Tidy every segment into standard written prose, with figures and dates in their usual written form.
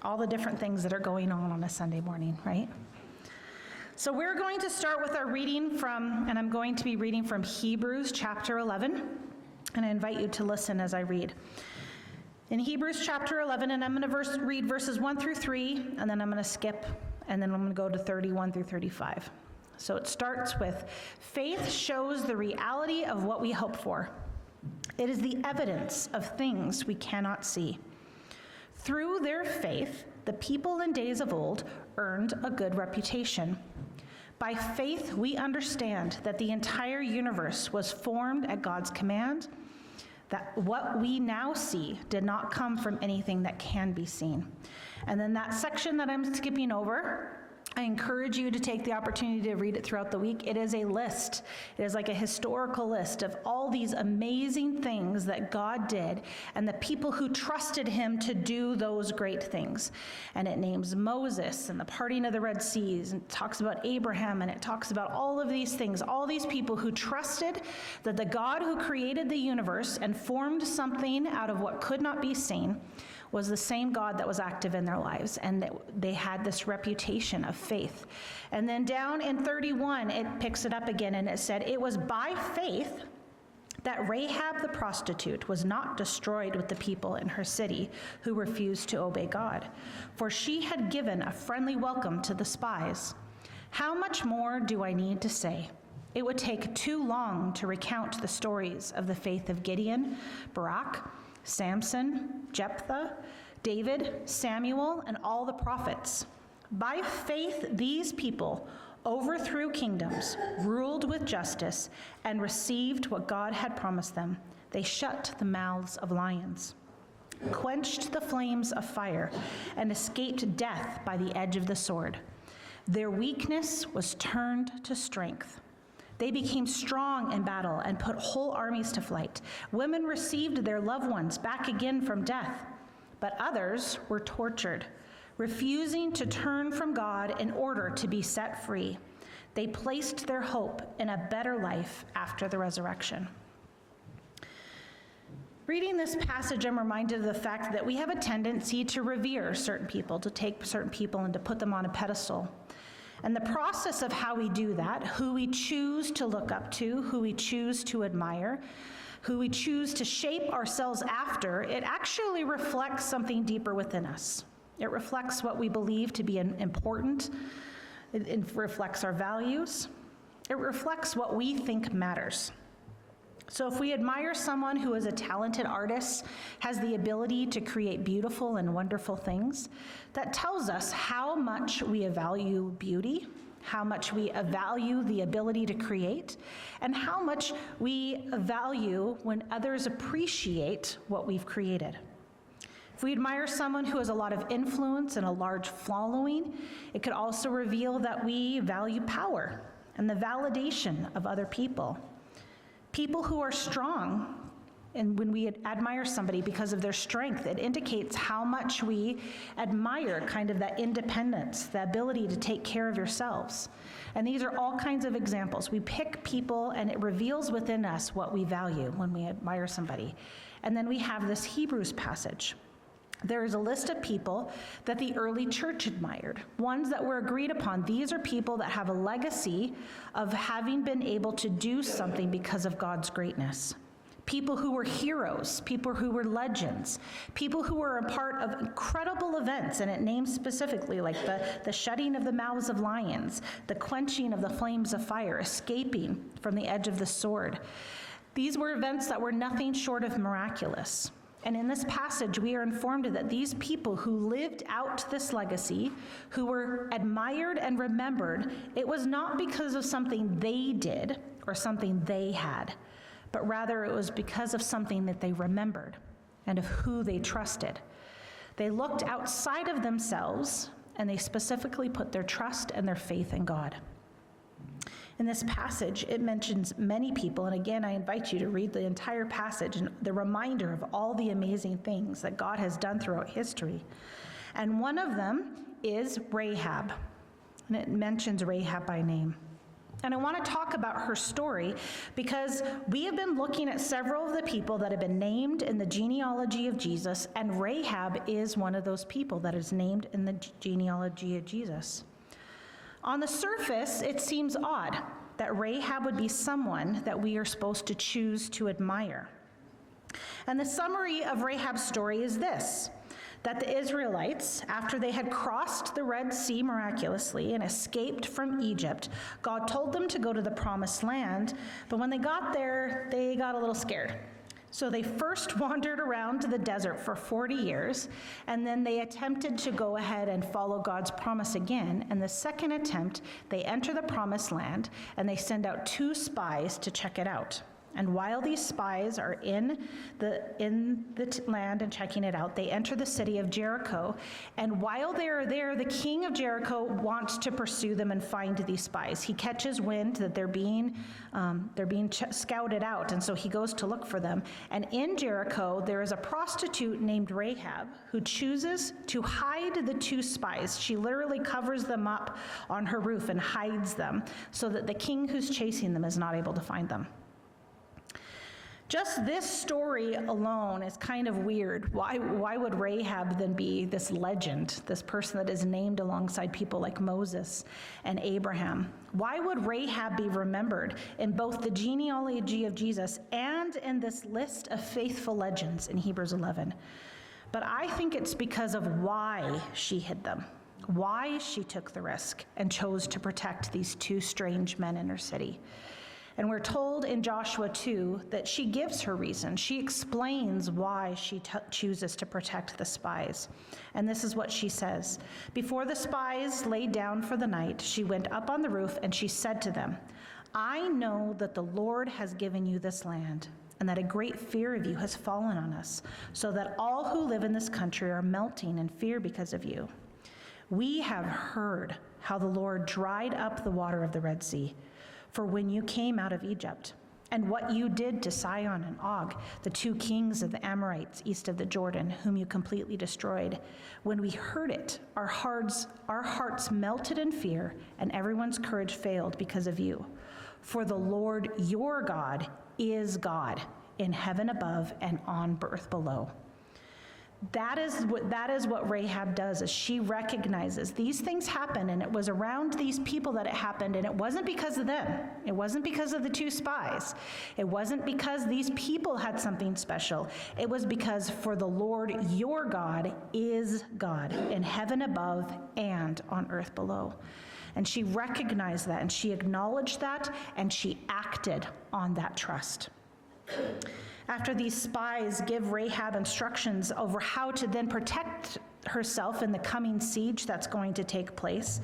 all the different things that are going on a Sunday morning, right? So we're going to start with our reading and I'm going to be reading from Hebrews chapter 11, and I invite you to listen as I read. In Hebrews chapter 11, and I'm going to read verses 1 through 3, and then I'm going to skip, and then I'm going to go to 31 through 35. So it starts with, faith shows the reality of what we hope for. It is the evidence of things we cannot see. Through their faith, the people in days of old earned a good reputation. By faith, we understand that the entire universe was formed at God's command, that what we now see did not come from anything that can be seen. And then that section that I'm skipping over, I encourage you to take the opportunity to read it throughout the week. It is a list. It is like a historical list of all these amazing things that God did and the people who trusted him to do those great things. And it names Moses and the parting of the Red Seas, and it talks about Abraham, and it talks about all of these things, all these people who trusted that the God who created the universe and formed something out of what could not be seen was the same God that was active in their lives, and that they had this reputation of faith. And then down in 31, it picks it up again, and it said, it was by faith that Rahab the prostitute was not destroyed with the people in her city who refused to obey God, for she had given a friendly welcome to the spies. How much more do I need to say? It would take too long to recount the stories of the faith of Gideon, Barak, Samson, Jephthah, David, Samuel, and all the prophets. By faith, these people overthrew kingdoms, ruled with justice, and received what God had promised them. They shut the mouths of lions, quenched the flames of fire, and escaped death by the edge of the sword. Their weakness was turned to strength. They became strong in battle and put whole armies to flight. Women received their loved ones back again from death, but others were tortured, refusing to turn from God in order to be set free. They placed their hope in a better life after the resurrection. Reading this passage, I'm reminded of the fact that we have a tendency to revere certain people, to take certain people and to put them on a pedestal. And the process of how we do that, who we choose to look up to, who we choose to admire, who we choose to shape ourselves after, it actually reflects something deeper within us. It reflects what we believe to be important. It reflects our values. It reflects what we think matters. So if we admire someone who is a talented artist, has the ability to create beautiful and wonderful things, that tells us how much we value beauty, how much we value the ability to create, and how much we value when others appreciate what we've created. If we admire someone who has a lot of influence and a large following, it could also reveal that we value power and the validation of other people. People who are strong, and when we admire somebody because of their strength, it indicates how much we admire kind of that independence, the ability to take care of yourselves. And these are all kinds of examples. We pick people and it reveals within us what we value when we admire somebody. And then we have this Hebrews passage. There is a list of people that the early church admired, ones that were agreed upon. These are people that have a legacy of having been able to do something because of God's greatness. People who were heroes, people who were legends, people who were a part of incredible events, and it names specifically like the shutting of the mouths of lions, the quenching of the flames of fire, escaping from the edge of the sword. These were events that were nothing short of miraculous. And in this passage, we are informed that these people who lived out this legacy, who were admired and remembered, it was not because of something they did or something they had, but rather it was because of something that they remembered and of who they trusted. They looked outside of themselves, and they specifically put their trust and their faith in God. In this passage, it mentions many people, and again, I invite you to read the entire passage and the reminder of all the amazing things that God has done throughout history. And one of them is Rahab, and it mentions Rahab by name. And I want to talk about her story because we have been looking at several of the people that have been named in the genealogy of Jesus, and Rahab is one of those people that is named in the genealogy of Jesus. On the surface, it seems odd that Rahab would be someone that we are supposed to choose to admire. And the summary of Rahab's story is this: that the Israelites, after they had crossed the Red Sea miraculously and escaped from Egypt, God told them to go to the promised land, but when they got there, they got a little scared. So they first wandered around the desert for 40 years, and then they attempted to go ahead and follow God's promise again. And the second attempt, they enter the promised land, and they send out 2 spies to check it out. And while these spies are in the land and checking it out, they enter the city of Jericho. And while they are there, the king of Jericho wants to pursue them and find these spies. He catches wind that they're being scouted out, and so he goes to look for them. And in Jericho, there is a prostitute named Rahab who chooses to hide the 2 spies. She literally covers them up on her roof and hides them so that the king who's chasing them is not able to find them. Just this story alone is kind of weird. Why would Rahab then be this legend, this person that is named alongside people like Moses and Abraham? Why would Rahab be remembered in both the genealogy of Jesus and in this list of faithful legends in Hebrews 11? But I think it's because of why she hid them, why she took the risk and chose to protect these 2 strange men in her city. And we're told in Joshua 2 that she gives her reason. She explains why she chooses to protect the spies. And this is what she says: "Before the spies lay down for the night, she went up on the roof and she said to them, 'I know that the Lord has given you this land, and that a great fear of you has fallen on us, so that all who live in this country are melting in fear because of you. We have heard how the Lord dried up the water of the Red Sea for when you came out of Egypt, and what you did to Sihon and Og, the 2 kings of the Amorites east of the Jordan, whom you completely destroyed. When we heard it, our hearts melted in fear, and everyone's courage failed because of you. For the Lord your God is God in heaven above and on earth below.'" That is what Rahab does, is she recognizes these things happen, and it was around these people that it happened, and it wasn't because of them. It wasn't because of the 2 spies. It wasn't because these people had something special. It was because for the Lord your God is God in heaven above and on earth below. And she recognized that, and she acknowledged that, and she acted on that trust. After these spies give Rahab instructions over how to then protect herself in the coming siege that's going to take place,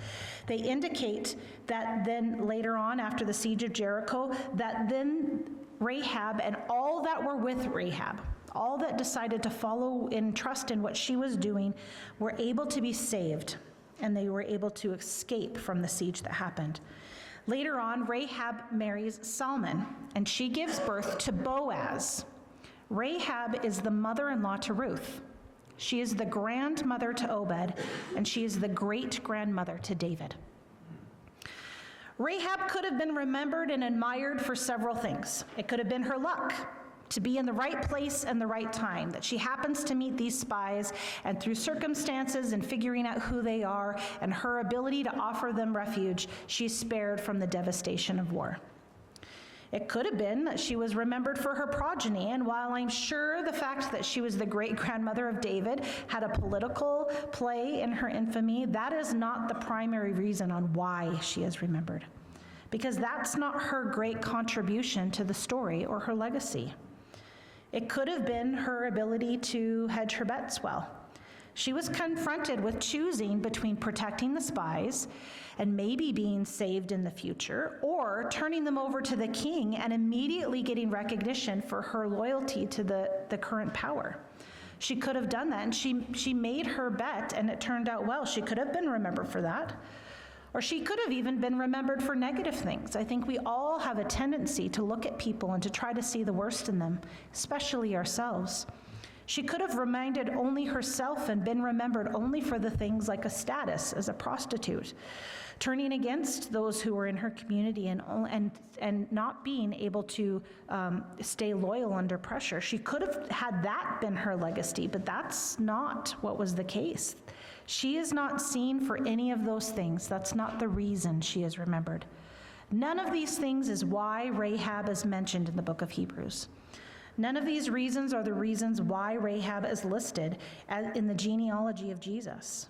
they indicate that then later on, after the siege of Jericho, that then Rahab and all that were with Rahab, all that decided to follow and trust in what she was doing, were able to be saved, and they were able to escape from the siege that happened. Later on, Rahab marries Salmon, and she gives birth to Boaz. Rahab is the mother-in-law to Ruth. She is the grandmother to Obed, and she is the great-grandmother to David. Rahab could have been remembered and admired for several things. It could have been her luck to be in the right place and the right time, that she happens to meet these spies, and through circumstances and figuring out who they are and her ability to offer them refuge, she's spared from the devastation of war. It could have been that she was remembered for her progeny, and while I'm sure the fact that she was the great-grandmother of David had a political play in her infamy, that is not the primary reason on why she is remembered, because that's not her great contribution to the story or her legacy. It could have been her ability to hedge her bets well. She was confronted with choosing between protecting the spies and maybe being saved in the future, or turning them over to the king and immediately getting recognition for her loyalty to the current power. She could have done that, and she made her bet, and it turned out well. She could have been remembered for that. Or she could have even been remembered for negative things. I think we all have a tendency to look at people and to try to see the worst in them, especially ourselves. She could have reminded only herself and been remembered only for the things like a status as a prostitute, turning against those who were in her community and not being able to stay loyal under pressure. She could have had that been her legacy, but that's not what was the case. She is not seen for any of those things. That's not the reason she is remembered. None of these things is why Rahab is mentioned in the book of Hebrews. None of these reasons are the reasons why Rahab is listed in the genealogy of Jesus.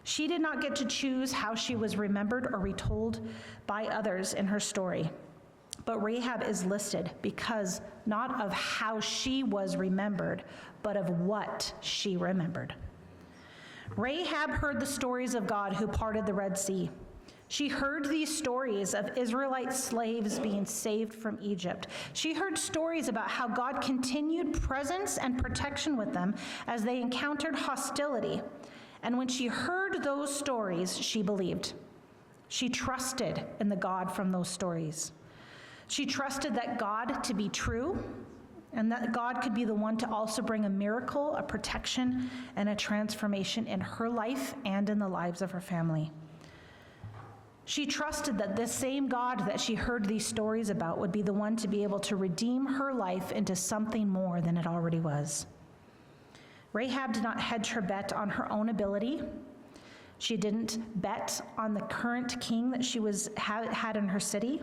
She did not get to choose how she was remembered or retold by others in her story. But Rahab is listed because not of how she was remembered, but of what she remembered. Rahab heard the stories of God who parted the Red Sea. She heard these stories of Israelite slaves being saved from Egypt. She heard stories about how God continued presence and protection with them as they encountered hostility. And when she heard those stories, she believed. She trusted in the God from those stories. She trusted that God to be true, and that God could be the one to also bring a miracle, a protection, and a transformation in her life and in the lives of her family. She trusted that this same God that she heard these stories about would be the one to be able to redeem her life into something more than it already was. Rahab did not hedge her bet on her own ability. She didn't bet on the current king that she had in her city.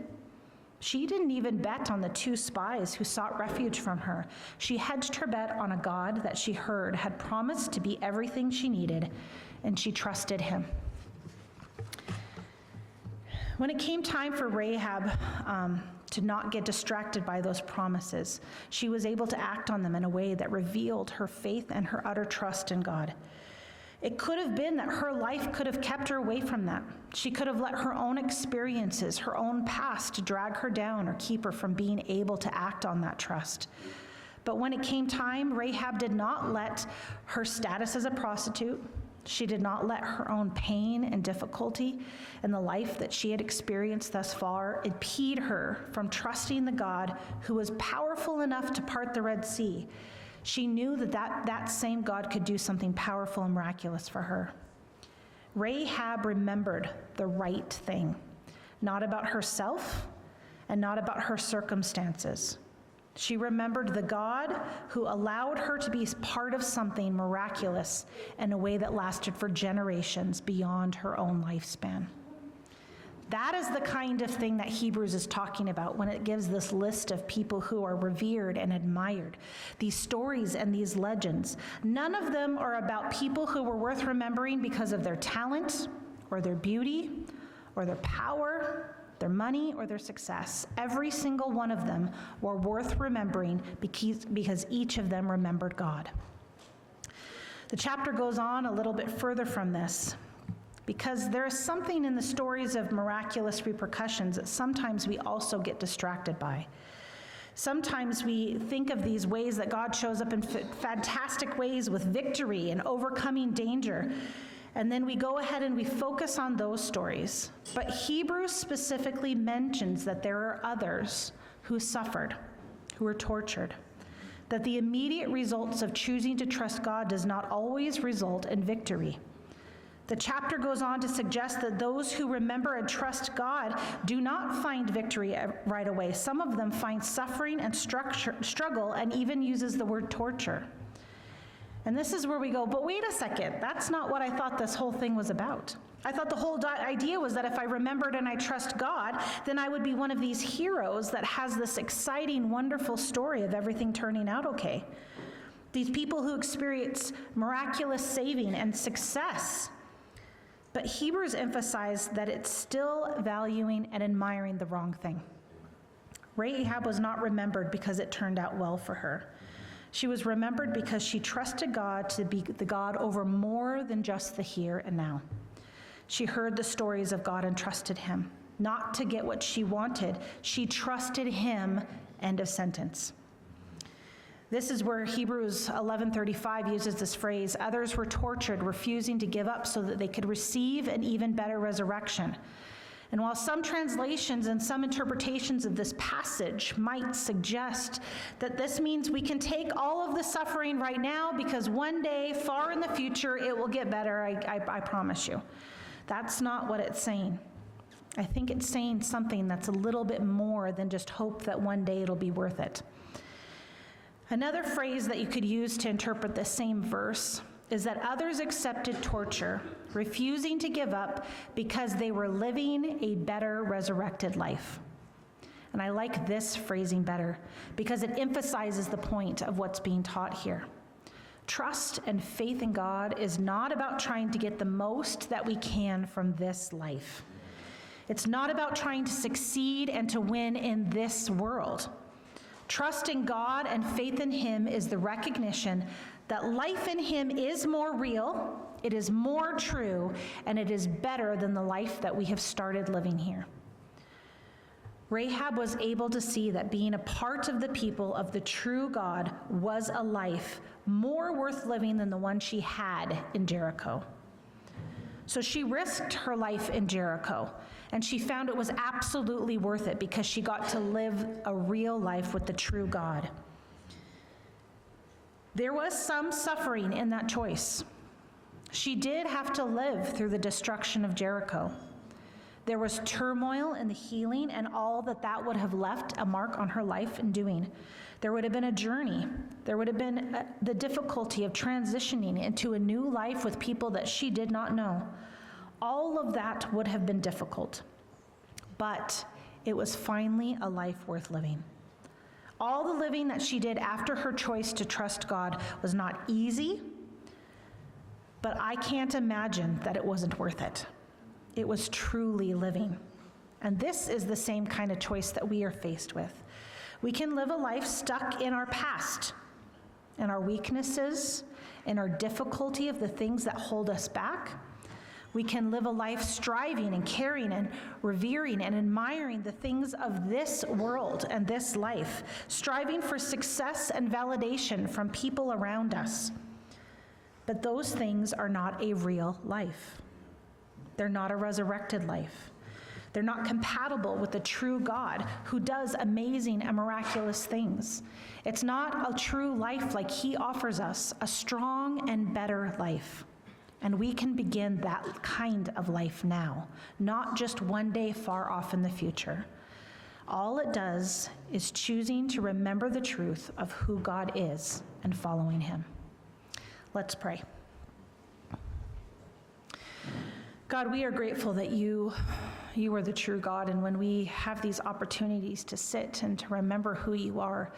She didn't even bet on the 2 spies who sought refuge from her. She hedged her bet on a God that she heard had promised to be everything she needed, and she trusted him. When it came time for Rahab to not get distracted by those promises, she was able to act on them in a way that revealed her faith and her utter trust in God. It could have been that her life could have kept her away from that. She could have let her own experiences, her own past, drag her down or keep her from being able to act on that trust. But when it came time, Rahab did not let her status as a prostitute, she did not let her own pain and difficulty and the life that she had experienced thus far impede her from trusting the God who was powerful enough to part the Red Sea. She knew that same God could do something powerful and miraculous for her. Rahab remembered the right thing, not about herself and not about her circumstances. She remembered the God who allowed her to be part of something miraculous in a way that lasted for generations beyond her own lifespan. That is the kind of thing that Hebrews is talking about when it gives this list of people who are revered and admired. These stories and these legends, none of them are about people who were worth remembering because of their talent or their beauty or their power, their money, or their success. Every single one of them were worth remembering because each of them remembered God. The chapter goes on a little bit further from this, because there is something in the stories of miraculous repercussions that sometimes we also get distracted by. Sometimes we think of these ways that God shows up in fantastic ways with victory and overcoming danger. And then we go ahead and we focus on those stories. But Hebrews specifically mentions that there are others who suffered, who were tortured. That the immediate results of choosing to trust God does not always result in victory. The chapter goes on to suggest that those who remember and trust God do not find victory right away. Some of them find suffering and struggle, and even uses the word torture. And this is where we go, but wait a second, that's not what I thought this whole thing was about. I thought the whole idea was that if I remembered and I trust God, then I would be one of these heroes that has this exciting, wonderful story of everything turning out okay. These people who experience miraculous saving and success. But Hebrews emphasize that it's still valuing and admiring the wrong thing. Rahab was not remembered because it turned out well for her. She was remembered because she trusted God to be the God over more than just the here and now. She heard the stories of God and trusted him. Not to get what she wanted, she trusted him, end of sentence. This is where Hebrews 11:35 uses this phrase, others were tortured, refusing to give up so that they could receive an even better resurrection. And while some translations and some interpretations of this passage might suggest that this means we can take all of the suffering right now because one day, far in the future, it will get better, I promise you. That's not what it's saying. I think it's saying something that's a little bit more than just hope that one day it'll be worth it. Another phrase that you could use to interpret the same verse is that others accepted torture, refusing to give up because they were living a better resurrected life. And I like this phrasing better because it emphasizes the point of what's being taught here. Trust and faith in God is not about trying to get the most that we can from this life. It's not about trying to succeed and to win in this world. Trust in God and faith in Him is the recognition that life in Him is more real, it is more true, and it is better than the life that we have started living here. Rahab was able to see that being a part of the people of the true God was a life more worth living than the one she had in Jericho. So she risked her life in Jericho, and she found it was absolutely worth it because she got to live a real life with the true God. There was some suffering in that choice. She did have to live through the destruction of Jericho. There was turmoil in the healing and all that would have left a mark on her life in doing. There would have been a journey. There would have been the difficulty of transitioning into a new life with people that she did not know. All of that would have been difficult, but it was finally a life worth living. All the living that she did after her choice to trust God was not easy, but I can't imagine that it wasn't worth it. It was truly living. And this is the same kind of choice that we are faced with. We can live a life stuck in our past, in our weaknesses, in our difficulty of the things that hold us back. We can live a life striving and caring and revering and admiring the things of this world and this life, striving for success and validation from people around us. But those things are not a real life. They're not a resurrected life. They're not compatible with the true God who does amazing and miraculous things. It's not a true life like He offers us, a strong and better life. And we can begin that kind of life now, not just one day far off in the future. All it does is choosing to remember the truth of who God is and following Him. Let's pray. God, we are grateful that you are the true God, and when we have these opportunities to sit and to remember who you are,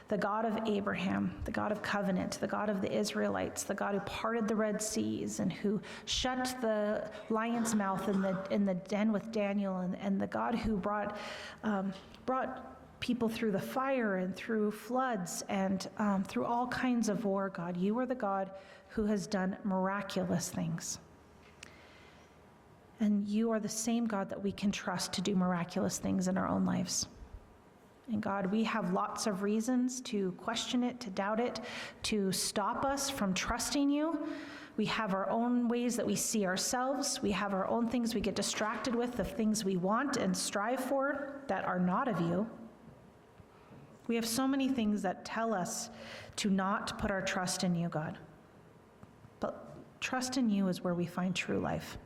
the God of Abraham, the God of covenant, the God of the Israelites, the God who parted the Red Seas and who shut the lion's mouth in the den with Daniel, and the God who brought people through the fire and through floods and through all kinds of war. God, you are the God who has done miraculous things. And you are the same God that we can trust to do miraculous things in our own lives. And God, we have lots of reasons to question it, to doubt it, to stop us from trusting you. We have our own ways that we see ourselves. We have our own things we get distracted with, the things we want and strive for that are not of you. We have so many things that tell us to not put our trust in you, God. But trust in you is where we find true life.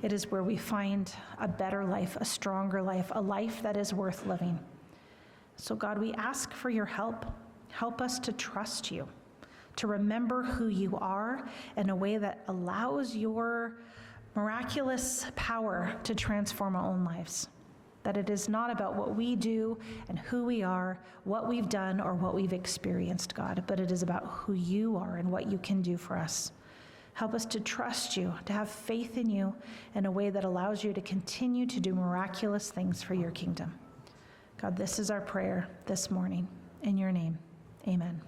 It is where we find a better life, a stronger life, a life that is worth living. So God, we ask for your help. Help us to trust you, to remember who you are in a way that allows your miraculous power to transform our own lives. That it is not about what we do and who we are, what we've done, or what we've experienced, God, but it is about who you are and what you can do for us. Help us to trust you, to have faith in you in a way that allows you to continue to do miraculous things for your kingdom. God, this is our prayer this morning. In your name, amen.